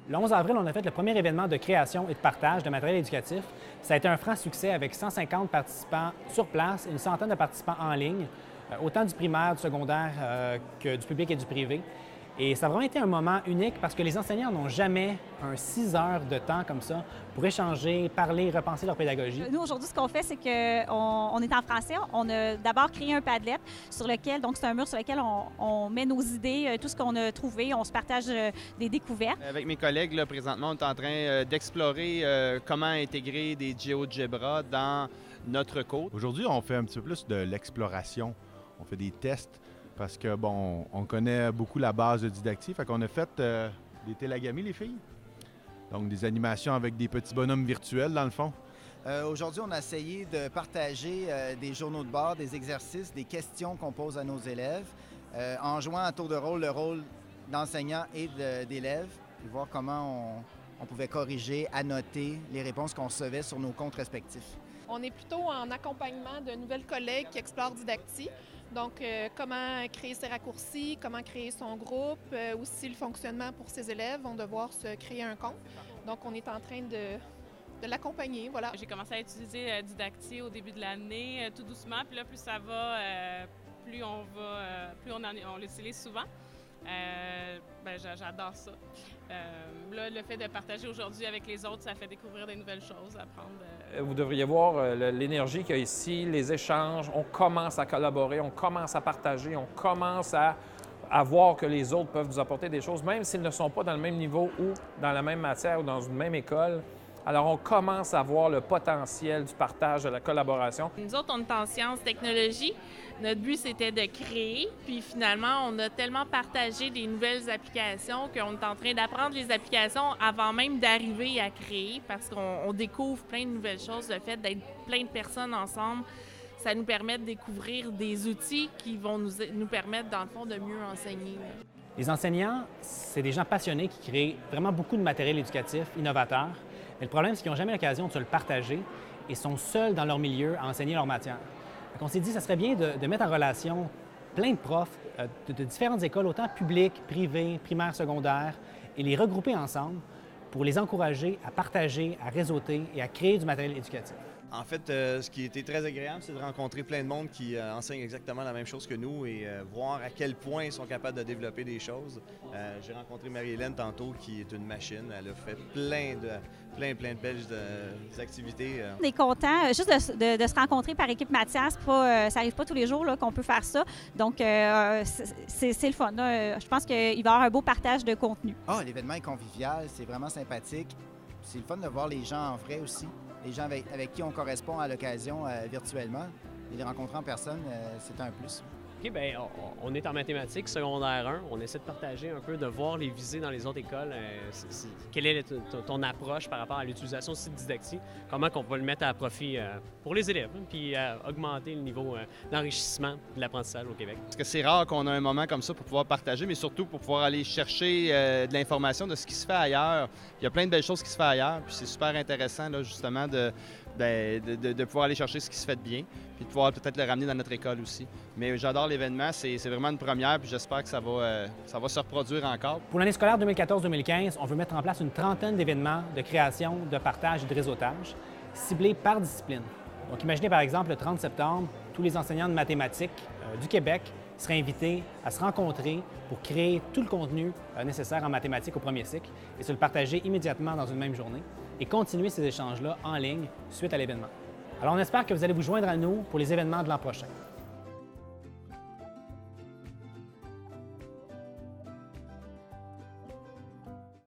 Le 11 avril, on a fait le premier événement de création et de partage de matériel éducatif. Ça a été un franc succès avec 150 participants sur place et une centaine de participants en ligne, autant du primaire, du secondaire que du public et du privé. Et ça a vraiment été un moment unique parce que les enseignants n'ont jamais un 6 heures de temps comme ça pour échanger, parler, repenser leur pédagogie. Nous, aujourd'hui, ce qu'on fait, c'est qu'on est en français. On a d'abord créé un Padlet sur lequel, donc c'est un mur sur lequel on met nos idées, tout ce qu'on a trouvé, on se partage des découvertes. Avec mes collègues, là, présentement, on est en train d'explorer comment intégrer des GeoGebra dans notre code. Aujourd'hui, on fait un petit peu plus de l'exploration. On fait des tests parce que, bon, on connaît beaucoup la base de didactie. Fait qu'on a fait des télagamies, les filles. Donc, des animations avec des petits bonhommes virtuels, dans le fond. Aujourd'hui, on a essayé de partager des journaux de bord, des exercices, des questions qu'on pose à nos élèves, en jouant à tour de rôle le rôle d'enseignant et d'élève, puis voir comment on pouvait corriger, annoter les réponses qu'on recevait sur nos comptes respectifs. On est plutôt en accompagnement de nouvelles collègues qui explorent Didacti. Donc, comment créer ses raccourcis, comment créer son groupe, aussi le fonctionnement pour ses élèves vont devoir se créer un compte. Donc, on est en train de l'accompagner, voilà. J'ai commencé à utiliser Didacti au début de l'année, tout doucement. Puis là, plus ça va, plus on l'utilise souvent. J'adore ça. Là, le fait de partager aujourd'hui avec les autres, ça fait découvrir des nouvelles choses, apprendre. Vous devriez voir l'énergie qu'il y a ici, les échanges. On commence à collaborer, on commence à partager, on commence à voir que les autres peuvent nous apporter des choses, même s'ils ne sont pas dans le même niveau ou dans la même matière ou dans une même école. Alors, on commence à voir le potentiel du partage, de la collaboration. Nous autres, on est en sciences technologies. Notre but, c'était de créer. Puis finalement, on a tellement partagé des nouvelles applications qu'on est en train d'apprendre les applications avant même d'arriver à créer parce qu'on découvre plein de nouvelles choses. Le fait d'être plein de personnes ensemble, ça nous permet de découvrir des outils qui vont nous permettre, dans le fond, de mieux enseigner. Les enseignants, c'est des gens passionnés qui créent vraiment beaucoup de matériel éducatif innovateur. Mais le problème, c'est qu'ils n'ont jamais l'occasion de se le partager et sont seuls dans leur milieu à enseigner leur matière. Donc, on s'est dit que ça serait bien de mettre en relation plein de profs de différentes écoles, autant publiques, privées, primaires, secondaires, et les regrouper ensemble pour les encourager à partager, à réseauter et à créer du matériel éducatif. En fait, ce qui était très agréable, c'est de rencontrer plein de monde qui enseigne exactement la même chose que nous et voir à quel point ils sont capables de développer des choses. J'ai rencontré Marie-Hélène tantôt, qui est une machine. Elle a fait plein de belles activités. On est content juste de se rencontrer par équipe matière. Ça n'arrive pas tous les jours là, qu'on peut faire ça. Donc, c'est le fun. Je pense qu'il va y avoir un beau partage de contenu. L'événement est convivial, c'est vraiment sympathique. C'est le fun de voir les gens en vrai aussi. Les gens avec qui on correspond à l'occasion virtuellement. Et les rencontrer en personne, c'est un plus. OK, bien, on est en mathématiques, secondaire 1. On essaie de partager un peu, de voir les visées dans les autres écoles. Quelle est ton approche par rapport à l'utilisation aussi de Didacti? Comment on peut le mettre à profit pour les élèves, puis augmenter le niveau d'enrichissement de l'apprentissage au Québec? Parce que c'est rare qu'on ait un moment comme ça pour pouvoir partager, mais surtout pour pouvoir aller chercher de l'information de ce qui se fait ailleurs. Il y a plein de belles choses qui se font ailleurs, puis c'est super intéressant, là, justement, de pouvoir aller chercher ce qui se fait de bien, puis de pouvoir peut-être le ramener dans notre école aussi. Mais j'adore l'événement, c'est vraiment une première, puis j'espère que ça va se reproduire encore. Pour l'année scolaire 2014-2015, on veut mettre en place une trentaine d'événements de création, de partage et de réseautage, ciblés par discipline. Donc imaginez par exemple le 30 septembre, tous les enseignants de mathématiques du Québec seraient invités à se rencontrer pour créer tout le contenu nécessaire en mathématiques au premier cycle et se le partager immédiatement dans une même journée et continuer ces échanges-là en ligne suite à l'événement. Alors on espère que vous allez vous joindre à nous pour les événements de l'an prochain.